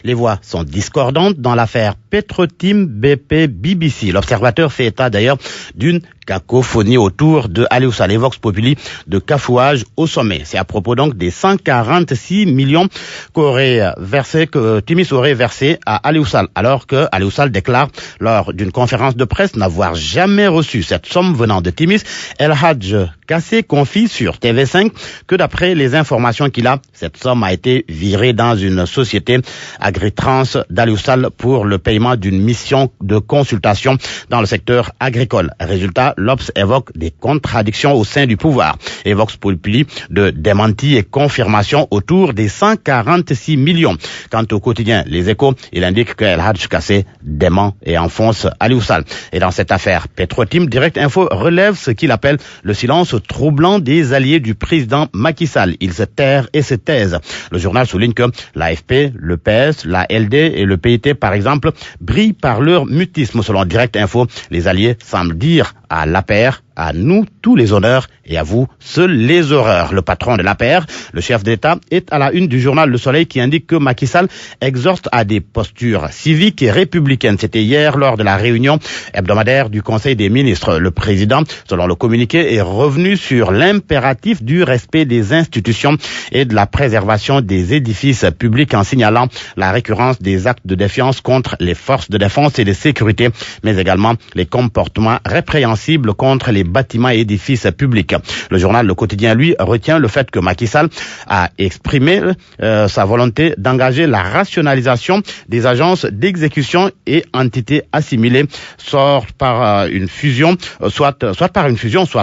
Les voix sont discordantes dans l'affaire Petro-Tim BP BBC. L'observateur fait état d'ailleurs d'une cacophonie autour de Aliou Sall et Vox Populi de cafouage au sommet. C'est à propos donc des 146 millions que Timis aurait versé à Aliou Sall, alors que Aliou Sall déclare lors d'une conférence de presse n'avoir jamais reçu cette somme venant de Timis. El Hadj Kassé confie sur TV5 que d'après les informations qu'il a, cette somme a été virée dans une société Agritrans d'Aliou Sall pour le paiement d'une mission de consultation dans le secteur agricole. Résultat, l'Obs évoque des contradictions au sein du pouvoir. Et Vox Populi de démenti et confirmation autour des 146 millions. Quant au quotidien Les Échos, il indique que El Hadj Kassé dément et enfonce Aliou Sall. Et dans cette affaire Petro-Tim, Direct Info relève ce qu'il appelle le silence troublant des alliés du président Macky Sall. Ils se terrent et se taisent. Le journal souligne que l'AFP, le PS, la LD et le PIT, par exemple, brillent par leur mutisme. Selon Direct Info, les alliés semblent dire à l'APR, à nous tous les honneurs et à vous seuls les horreurs. Le patron de l'APR, le chef d'État, est à la une du journal Le Soleil qui indique que Macky Sall exhorte à des postures civiques et républicaines. C'était hier lors de la réunion hebdomadaire du Conseil des ministres. Le président, selon le communiqué, est revenu sur l'impératif du respect des institutions et de la préservation des édifices publics en signalant la récurrence des actes de défiance contre les forces de défense et de sécurité, mais également les comportements répréhensibles contre les bâtiments et édifices publics. Le journal Le Quotidien, lui, retient le fait que Macky Sall a exprimé sa volonté d'engager la rationalisation des agences d'exécution et entités assimilées, soit par une fusion, soit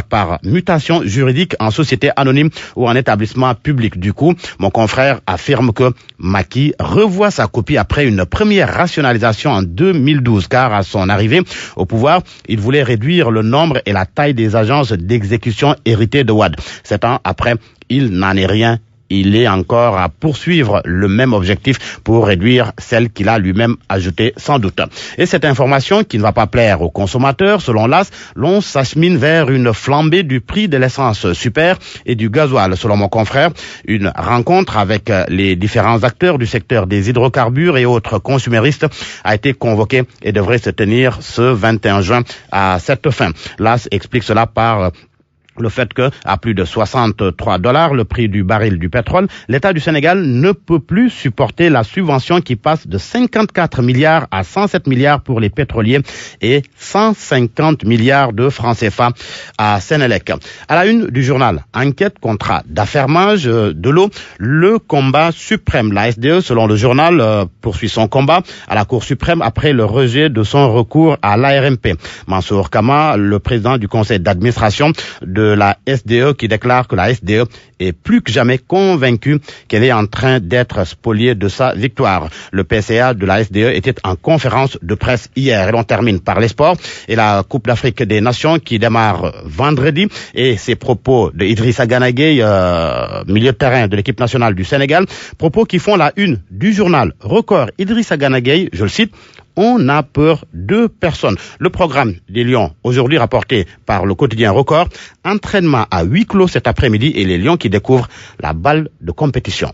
par mutation juridique en société anonyme ou en établissement public. Du coup, mon confrère affirme que Macky revoit sa copie après une première rationalisation en 2012, car à son arrivée au pouvoir, il voulait réduire le nombre et la taille des agences d'exécution héritées de Wade. 7 ans après, il n'en est rien. Il est encore à poursuivre le même objectif pour réduire celle qu'il a lui-même ajoutée sans doute. Et cette information qui ne va pas plaire aux consommateurs, selon l'AS, l'on s'achemine vers une flambée du prix de l'essence super et du gasoil. Selon mon confrère, une rencontre avec les différents acteurs du secteur des hydrocarbures et autres consuméristes a été convoquée et devrait se tenir ce 21 juin à cette fin. L'AS explique cela par le fait que, à plus de $63, le prix du baril du pétrole, l'État du Sénégal ne peut plus supporter la subvention qui passe de 54 milliards à 107 milliards pour les pétroliers et 150 milliards de francs CFA à Sénélec. À la une du journal, enquête contrat d'affermage de l'eau, le combat suprême. La SDE, selon le journal, poursuit son combat à la Cour suprême après le rejet de son recours à l'ARMP. Mansour Kama, le président du conseil d'administration de la SDE, qui déclare que la SDE est plus que jamais convaincue qu'elle est en train d'être spoliée de sa victoire. Le PCA de la SDE était en conférence de presse hier. Et l'on termine par les sports et la Coupe d'Afrique des Nations qui démarre vendredi et ces propos de Idrissa Gana Gueye, milieu de terrain de l'équipe nationale du Sénégal, propos qui font la une du journal Record. Idrissa Gana Gueye, je le cite, on a peur de personne. Le programme des Lions, aujourd'hui rapporté par le quotidien Record, entraînement à huis clos cet après-midi et les Lions qui découvrent la balle de compétition.